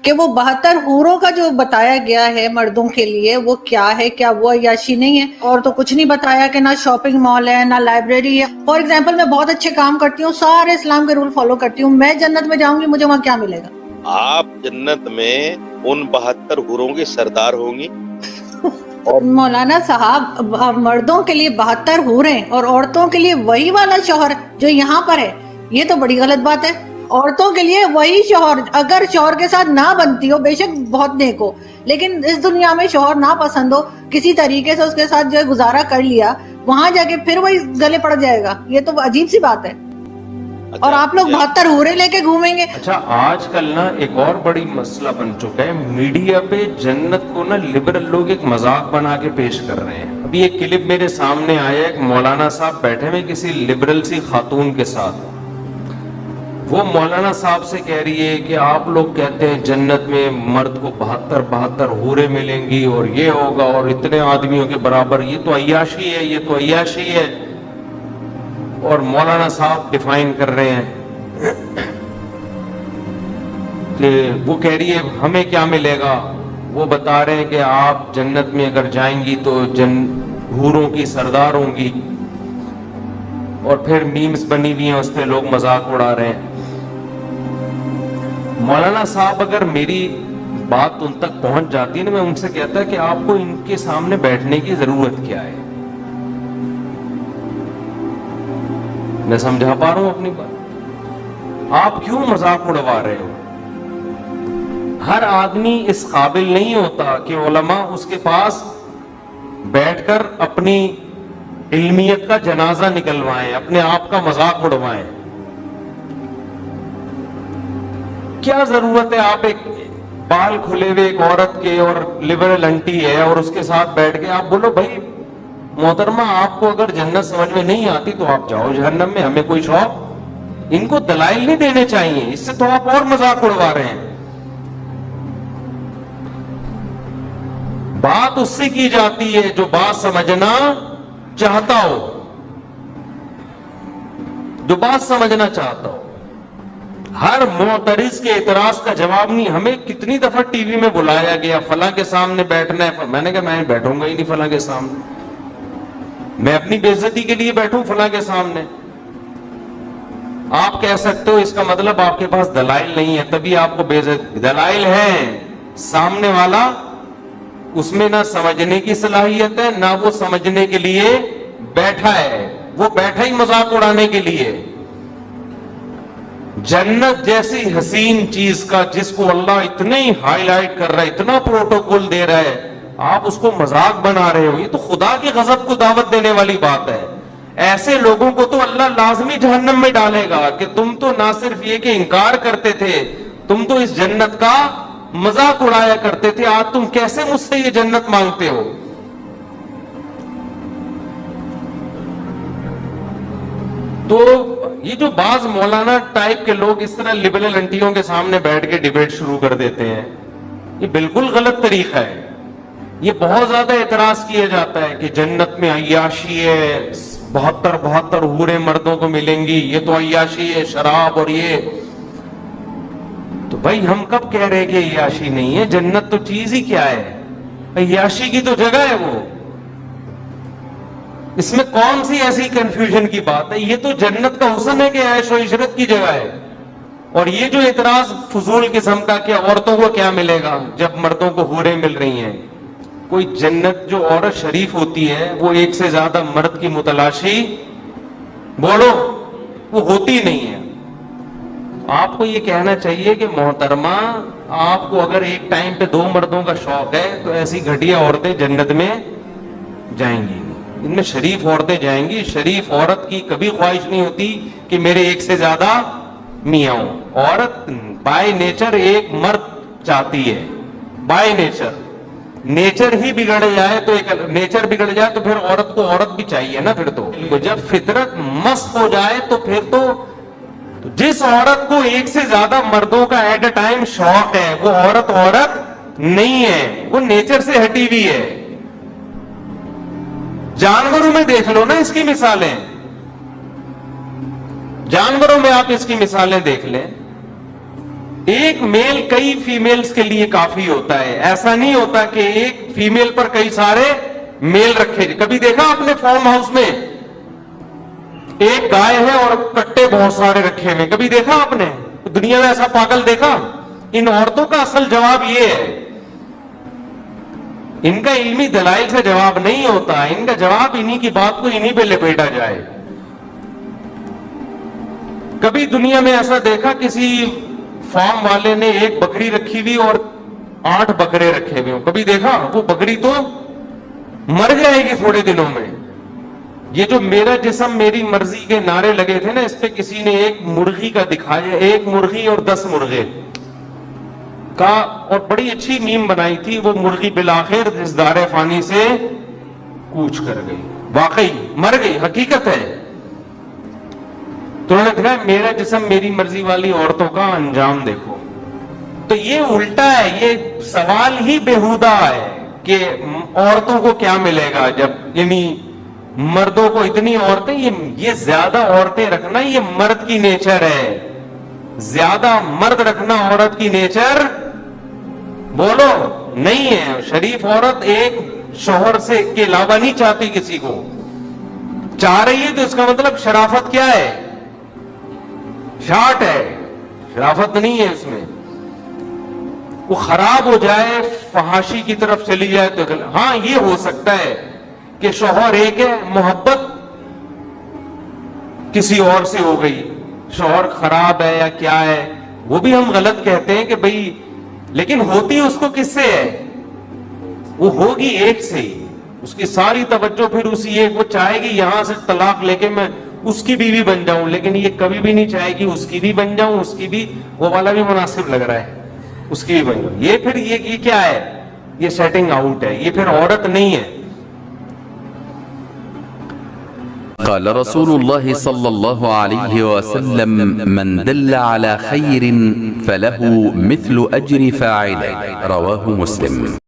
کہ وہ 72 حوروں کا جو بتایا گیا ہے مردوں کے لیے وہ کیا ہے، کیا وہ عیاشی نہیں ہے؟ اور تو کچھ نہیں بتایا کہ نہ شاپنگ مال ہے نہ لائبریری ہے۔ فار ایگزامپل میں بہت اچھے کام کرتی ہوں، سارے اسلام کے رول فالو کرتی ہوں، میں جنت میں جاؤں گی، مجھے وہاں کیا ملے گا؟ آپ جنت میں ان 72 حوروں کے سردار ہوں گی۔ اور مولانا صاحب مردوں کے لیے 72 حوریں اور عورتوں کے لیے وہی والا شوہر جو یہاں پر ہے، یہ تو بڑی غلط بات ہے۔ عورتوں کے لیے وہی شوہر، اگر شوہر کے ساتھ نہ بنتی ہو، بے شک بہت نیک ہو، لیکن اس دنیا میں شوہر نہ پسند ہو، کسی طریقے سے اس کے ساتھ جو ہے گزارا کر لیا، وہاں جا کے پھر وہی گلے پڑ جائے گا، یہ تو عجیب سی بات ہے۔ اور آپ لوگ 72 حوریں لے کے گھومیں گے۔ اچھا آج کل نا ایک اور بڑی مسئلہ بن چکا ہے، میڈیا پہ جنت کو نا لبرل لوگ ایک مذاق بنا کے پیش کر رہے ہیں۔ ابھی ایک کلپ میرے سامنے آیا، ایک مولانا صاحب بیٹھے ہوئے کسی لبرل سی خاتون کے ساتھ، وہ مولانا صاحب سے کہہ رہی ہے کہ آپ لوگ کہتے ہیں جنت میں مرد کو 72 حوریں ملیں گی اور یہ ہوگا اور اتنے آدمیوں کے برابر، یہ تو عیاشی ہے، یہ تو عیاشی ہے۔ اور مولانا صاحب ڈیفائن کر رہے ہیں کہ وہ کہہ رہی ہے ہمیں کیا ملے گا، وہ بتا رہے ہیں کہ آپ جنت میں اگر جائیں گی تو حوروں کی سردار ہوں گی، اور پھر میمز بنی ہوئی ہیں اس پہ لوگ مذاق اڑا رہے ہیں۔ مولانا صاحب اگر میری بات ان تک پہنچ جاتی ہے نا، میں ان سے کہتا کہ آپ کو ان کے سامنے بیٹھنے کی ضرورت کیا ہے؟ میں سمجھا پا رہا ہوں اپنی بات؟ آپ کیوں مذاق اڑوا رہے ہو؟ ہر آدمی اس قابل نہیں ہوتا کہ علماء اس کے پاس بیٹھ کر اپنی علمیت کا جنازہ نکلوائیں، اپنے آپ کا مذاق اڑوائیں۔ کیا ضرورت ہے آپ ایک بال کھلے ہوئے ایک عورت کے اور لبرل انٹی ہے اور اس کے ساتھ بیٹھ کے آپ بولو بھائی محترمہ آپ کو اگر جنت سمجھ میں نہیں آتی تو آپ جاؤ جہنم میں، ہمیں کوئی شوق؟ ان کو دلائل نہیں دینے چاہیے، اس سے تو آپ اور مذاق اڑوا رہے ہیں۔ بات اس سے کی جاتی ہے جو بات سمجھنا چاہتا ہو، جو بات سمجھنا چاہتا ہو۔ ہر معترض کے اعتراض کا جواب نہیں۔ ہمیں کتنی دفعہ ٹی وی میں بلایا گیا فلاں کے سامنے بیٹھنا ہے، میں نے کہا میں بیٹھوں گا ہی نہیں فلاں کے سامنے، میں اپنی بے عزتی کے لیے بیٹھوں فلاں کے سامنے؟ آپ کہہ سکتے ہو اس کا مطلب آپ کے پاس دلائل نہیں ہے، تبھی آپ کو بے عزتی۔ دلائل ہے، سامنے والا اس میں نہ سمجھنے کی صلاحیت ہے نہ وہ سمجھنے کے لیے بیٹھا ہے، وہ بیٹھا ہی مذاق اڑانے کے لیے۔ جنت جیسی حسین چیز کا جس کو اللہ اتنے ہی ہائی لائٹ کر رہا ہے، اتنا پروٹوکول دے رہا ہے، آپ اس کو مذاق بنا رہے ہو، یہ تو خدا کے غضب کو دعوت دینے والی بات ہے۔ ایسے لوگوں کو تو اللہ لازمی جہنم میں ڈالے گا کہ تم تو نہ صرف یہ کہ انکار کرتے تھے، تم تو اس جنت کا مذاق اڑایا کرتے تھے، آج تم کیسے مجھ سے یہ جنت مانگتے ہو؟ تو یہ جو بعض مولانا ٹائپ کے لوگ اس طرح لبرل انٹیوں کے سامنے بیٹھ کے ڈیبیٹ شروع کر دیتے ہیں، یہ بالکل غلط طریقہ ہے۔ یہ بہت زیادہ اعتراض کیا جاتا ہے کہ جنت میں عیاشی ہے، 72 حوریں مردوں کو ملیں گی، یہ تو عیاشی ہے، شراب اور یہ۔ تو بھائی ہم کب کہہ رہے کہ عیاشی نہیں ہے؟ جنت تو چیز ہی کیا ہے؟ عیاشی کی تو جگہ ہے وہ، اس میں کون سی ایسی کنفیوژن کی بات ہے؟ یہ تو جنت کا حسن ہے کہ عیش و عشرت کی جگہ ہے۔ اور یہ جو اعتراض فضول قسم کا کہ عورتوں کو کیا ملے گا جب مردوں کو حوریں مل رہی ہیں، کوئی جنت جو عورت شریف ہوتی ہے وہ ایک سے زیادہ مرد کی متلاشی بولو وہ ہوتی نہیں ہے۔ آپ کو یہ کہنا چاہیے کہ محترمہ آپ کو اگر ایک ٹائم پہ 2 مردوں کا شوق ہے تو ایسی گھٹیا عورتیں جنت میں جائیں گی، ان میں شریف عورتیں جائیں گی۔ شریف عورت کی کبھی خواہش نہیں ہوتی کہ میرے ایک سے زیادہ میاں ہوں۔ عورت بائی نیچر ایک مرد چاہتی ہے، بائی نیچر ہی بگڑ جائے تو نیچر بگڑ جائے تو پھر عورت کو عورت بھی چاہیے نا۔ پھر تو جب فطرت مست ہو جائے تو پھر تو جس عورت کو ایک سے زیادہ مردوں کا ایٹ اے ٹائم شوق ہے وہ عورت نہیں ہے، وہ نیچر سے ہٹی ہوئی ہے۔ جانوروں میں دیکھ لو نا اس کی مثالیں، جانوروں میں آپ اس کی مثالیں دیکھ لیں۔ ایک میل کئی فیمیلز کے لیے کافی ہوتا ہے. ایسا نہیں ہوتا کہ ایک فیمیل پر کئی سارے میل رکھے. کبھی دیکھا آپ نے فارم ہاؤس میں ایک گائے ہے اور کٹے بہت سارے رکھے ہوئے؟ کبھی دیکھا آپ نے دنیا میں ایسا پاگل دیکھا؟ ان عورتوں کا اصل جواب یہ ہے، ان کا علمی دلائل سے جواب نہیں ہوتا، ان کا جواب انہی کی بات کو انہی پہ لپیٹا جائے. کبھی دنیا میں ایسا دیکھا کسی فارم والے نے ایک بکری رکھی ہوئی اور 8 بکرے رکھے ہوئے ہوں؟ کبھی دیکھا؟ وہ بکری تو مر جائے گی تھوڑے دنوں میں. یہ جو میرا جسم میری مرضی کے نعرے لگے تھے نا، اس پہ کسی نے ایک مرغی کا دکھایا، 1 مرغی اور 10 مرغے کا، اور بڑی اچھی میم بنائی تھی. وہ مرغی بالآخر اس دار فانی سے کوچ کر گئی، واقعی مر گئی، حقیقت ہے. تو انہوں نے کہا میرا جسم میری مرضی والی عورتوں کا انجام دیکھو. تو یہ الٹا ہے، یہ سوال ہی بیہودہ ہے کہ عورتوں کو کیا ملے گا جب، یعنی مردوں کو اتنی عورتیں، یہ زیادہ عورتیں رکھنا یہ مرد کی نیچر ہے. زیادہ مرد رکھنا عورت کی نیچر بولو نہیں ہے. شریف عورت ایک شوہر سے کے علاوہ نہیں چاہتی کسی کو. چاہ رہی ہے تو اس کا مطلب شرافت کیا ہے؟ شارٹ ہے، شرافت نہیں ہے اس میں. وہ خراب ہو جائے، فحاشی کی طرف چلی جائے تو ہاں یہ ہو سکتا ہے کہ شوہر ایک ہے، محبت کسی اور سے ہو گئی، شوہر خراب ہے یا کیا ہے، وہ بھی ہم غلط کہتے ہیں کہ بھئی، لیکن ہوتی اس کو کس سے ہے؟ وہ ہوگی ایک سے ہی. اس کی ساری توجہ پھر اسی ایک، وہ چاہے گی یہاں سے طلاق لے کے میں اس کی بیوی بن جاؤں، لیکن یہ کبھی بھی نہیں چاہے گی اس کی بھی بن جاؤں، اس کی بھی، وہ والا بھی مناسب لگ رہا ہے، اس کی بھی بن جاؤں. یہ پھر یہ کیا ہے؟ یہ سیٹنگ آؤٹ ہے، یہ پھر عورت نہیں ہے. قال رسول الله صلى الله عليه وسلم من دل على خير فله مثل أجر فاعله. رواه مسلم.